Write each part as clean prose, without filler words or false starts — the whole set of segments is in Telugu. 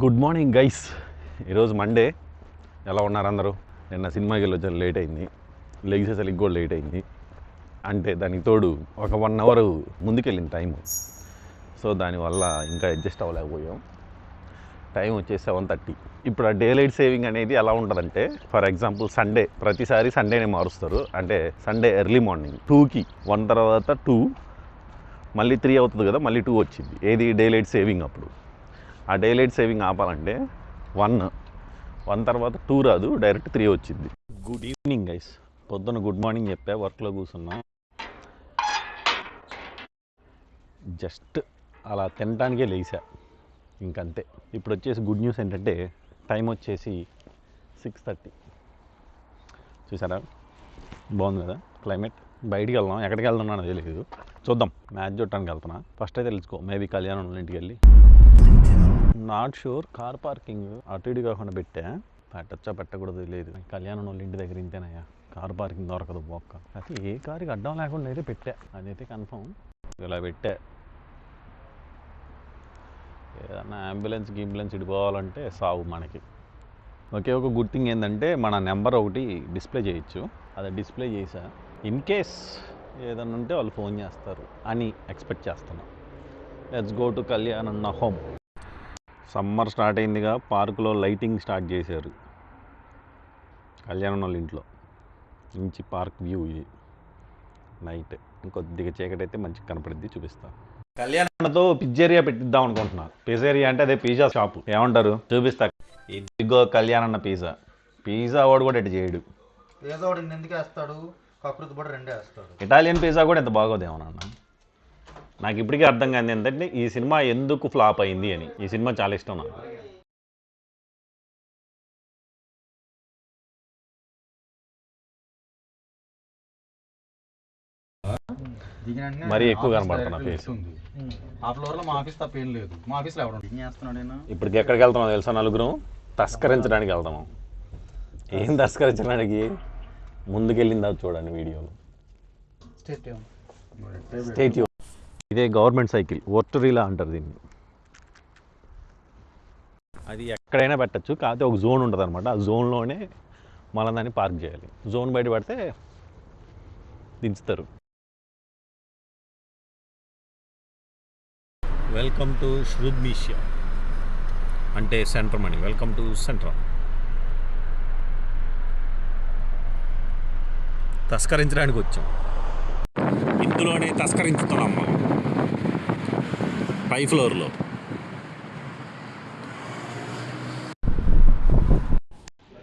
Good morning guys. ఈరోజు మండే. ఎలా ఉన్నారు అందరూ? నిన్న సినిమాకి వెళ్ళి వచ్చాను, లేట్ అయింది. లెగిసేసరికి కూడా లేట్ అయింది. అంటే దానికి తోడు ఒక 1 అవర్ ముందుకెళ్ళింది టైము. సో దానివల్ల ఇంకా అడ్జస్ట్ అవ్వలేకపోయాం. టైం వచ్చేసి 7:30. ఇప్పుడు ఆ డే లైట్ సేవింగ్ అనేది ఎలా ఉంటుందంటే, ఫర్ ఎగ్జాంపుల్ సండే, ప్రతిసారి సండేనే మారుస్తారు. అంటే సండే ఎర్లీ మార్నింగ్ 2కి 1 తర్వాత 2, మళ్ళీ 3 అవుతుంది కదా, మళ్ళీ 2 వచ్చింది. ఏది డే లైట్ సేవింగ్. అప్పుడు ఆ డే లైట్ సేవింగ్ ఆపాలంటే 1 తర్వాత 2 రాదు, డైరెక్ట్ 3 వచ్చింది. Good evening guys. పొద్దున్న గుడ్ మార్నింగ్ చెప్పా, వర్క్లో కూర్చున్నా. జస్ట్ అలా తినడానికే లేసా, ఇంకంతే. ఇప్పుడు వచ్చేసి గుడ్ న్యూస్ ఏంటంటే, టైం వచ్చేసి 6:30. చూసారా, బాగుంది కదా క్లైమేట్. బయటికి వెళ్దాం, ఎక్కడికి వెళ్తున్నానో తెలియదు, చూద్దాం. మ్యాచ్ చూడటానికి వెళ్తున్నా. ఫస్ట్ అయితే తెలుసుకో, మేబీ కళ్యాణం ఇంటికి వెళ్ళి. Not sure. కార్ పార్కింగ్ అటు ఇటు కాకుండా పెట్టచ్చా పెట్టకూడదు లేదు. కళ్యాణం వాళ్ళ ఇంటి దగ్గర ఇంతేనయ్యా, కార్ పార్కింగ్ దొరకదు బొక్క. అయితే ఏ కారుకి అడ్డం లేకుండా అయితే పెట్టా, అదైతే కన్ఫర్మ్. ఇలా పెట్టా. ఏదన్నా అంబులెన్స్ ఇడిపోవాలంటే సావు మనకి. ఒకే ఒక గుడ్ థింగ్ ఏంటంటే, మన నెంబర్ ఒకటి డిస్ప్లే చేయొచ్చు. అది డిస్ప్లే చేసా. ఇన్ కేస్ ఏదన్నా ఉంటే వాళ్ళు ఫోన్ చేస్తారు అని ఎక్స్పెక్ట్ చేస్తున్నాం. Let's go to Kalyan home. Summer start అయిందిగా, పార్కులో లైటింగ్ స్టార్ట్ చేశారు. కళ్యాణం వాళ్ళ ఇంట్లో నుంచి పార్క్ వ్యూ ఇది. నైట్ ఇంకొద్దిగా చీకటి అయితే మంచిగా కనపడిద్ది, చూపిస్తా. కళ్యాణంతో పిజ్జేరియా పెట్టిద్దాం అనుకుంటున్నా. పిజ్జేరియా అంటే అదే పిజ్జా షాపు. ఏమంటారు? చూపిస్తా. ఇదిగో కళ్యాణ్ పిజ్జా వాడు కూడా ఎటు చేయడు. పిజ్జా వాడు ఎందుకు వేస్తాడు? కాకృతి కూడా 2 వేస్తాడు. ఇటాలియన్ పిజ్జా కూడా ఎంత బాగోదేమోనన్నా. నాకు ఇప్పటికీ అర్థం కాదు ఏంటంటే, ఈ సినిమా ఎందుకు ఫ్లాప్ అయింది అని. ఈ సినిమా చాలా ఇష్టం నాకు. మరీ ఎక్కువ కనబడుతున్నా ఫేస్. ఆ ఫ్లోర్ లో మా ఆఫీస్ తప్ప ఏం లేదు. మా ఆఫీస్ లో ఎవరు చేస్తున్నాడు? ఇప్పటికి ఎక్కడికి వెళ్తున్నావు తెలుసా? నలుగురు తస్కరించడానికి వెళ్తాము. ఏం తస్కరించడానికి? ముందుకెళ్ళిందా చూడండి వీడియోలో. స్టేట్ ఇదే గవర్నమెంట్ సైకిల్, ఓర్టరీలా అంటారు దీన్ని. అది ఎక్కడైనా పెట్టచ్చు, కాకపోతే ఒక జోన్ ఉంటుంది అనమాట. ఆ జోన్లోనే మళ్ళీ దాన్ని పార్క్ చేయాలి. జోన్ బయట పడితే దించుతారు. వెల్కమ్ టు శ్రుద్మీషియా, అంటే సెంట్రమ్ అని. Welcome to centrum. తస్కరించడానికి వచ్చాం. ఇందులోనే తస్కరించుతున్నాం మనం, పై ఫ్లోర్లో.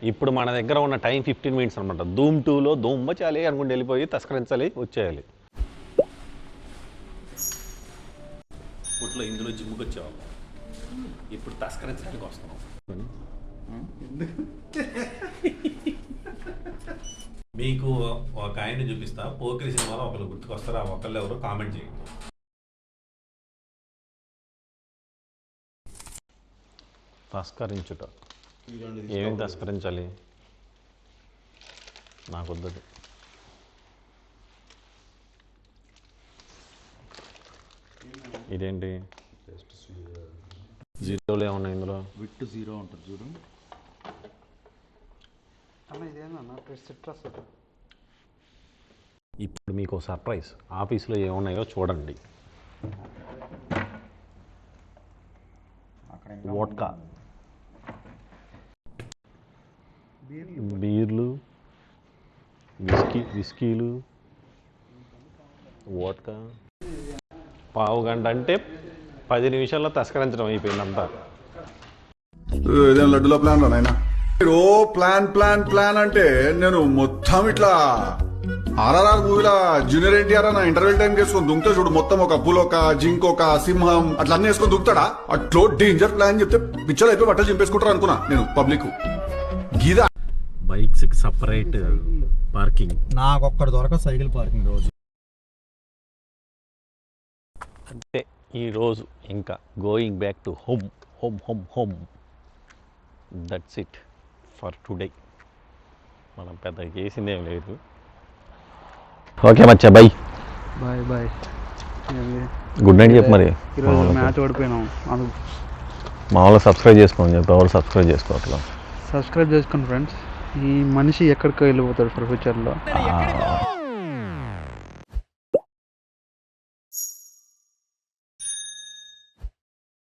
ఇప్పుడు మన దగ్గర ఉన్న టైం 15 మినిట్స్ అనమాట. ధూమ్ 2లో దుమ్మచాలి అనుకుంటే వెళ్ళిపోయి తస్కరించాలి, వచ్చేయాలి. ఇప్పట్లో ఇందులో జిమ్కి వచ్చేవాళ్ళం, ఇప్పుడు తస్కరించడానికి వస్తున్నాం. మీకు ఒక ఆయన్ని చూపిస్తా, పోకిరి సినిమాలో ఒకళ్ళు గుర్తుకొస్తారు. ఆ ఒకళ్ళు ఎవరో కామెంట్ చేయండి. తస్కరించుట ఏమేమి తస్కరించాలి? నాకు వద్దదు. ఇదేంటి జీరోలో ఏమన్నా ఇందులో? విత్ 0 ఉంటుంది చూడు. ఇప్పుడు మీకు సర్ప్రైజ్. ఆఫీస్లో ఏమున్నాయో చూడండి. వోడ్కా, బీర్లు, విస్కీలు, వోడ్కా. పావు గంట అంటే 10 నిమిషాల్లో తస్కరించడం అయిపోయిందంతా. ఇదేం లడ్డులో ప్లాన్ రా నాయనా. మీరు ప్లాన్ అంటే నేను మొత్తం ఇట్లా ఆర్ఆర్ఆర్ మూవీలా జూనియర్ ఎన్టీఆర్ నా ఇంటర్వెల్ టైం వేసుకొని దుంకుతా చూడు. మొత్తం ఒక పులోక, జింకొక, సింహం అట్లా అన్ని వేసుకొని దుంకుతాడా? అట్లో డేంజర్ ప్లాన్ చెప్తే పిచ్చలు అయిపోయి బట్టలు చింపేసుకుంటారు అనుకున్నా నేను. పబ్లిక్ గీదా బైక్స్ కి సపరేట్ పార్కింగ్. నాకు ఒక్కటి దొరక సైకిల్ పార్కింగ్ రోజు. అంటే ఈరోజు ఇంకా going back to home home home home. That's it for today. మనం పెద్దగా చేసిందేం లేదు. ఓకే మచ్చా, bye bye bye. Good night చెప్పు. మరి ఈరోజు మ్యాచ్ ఓడిపోయినాం. మామూలుగా సబ్స్క్రైబ్ చేసుకోమని చెప్పి ఎవరు సబ్స్క్రైబ్ చేసుకోవట్లా. సబ్స్క్రైబ్ చేసుకోండి ఫ్రెండ్స్. ఈ మనిషి ఎక్కడికో వెళ్ళిపోతాడు ఫ్యూచర్లో.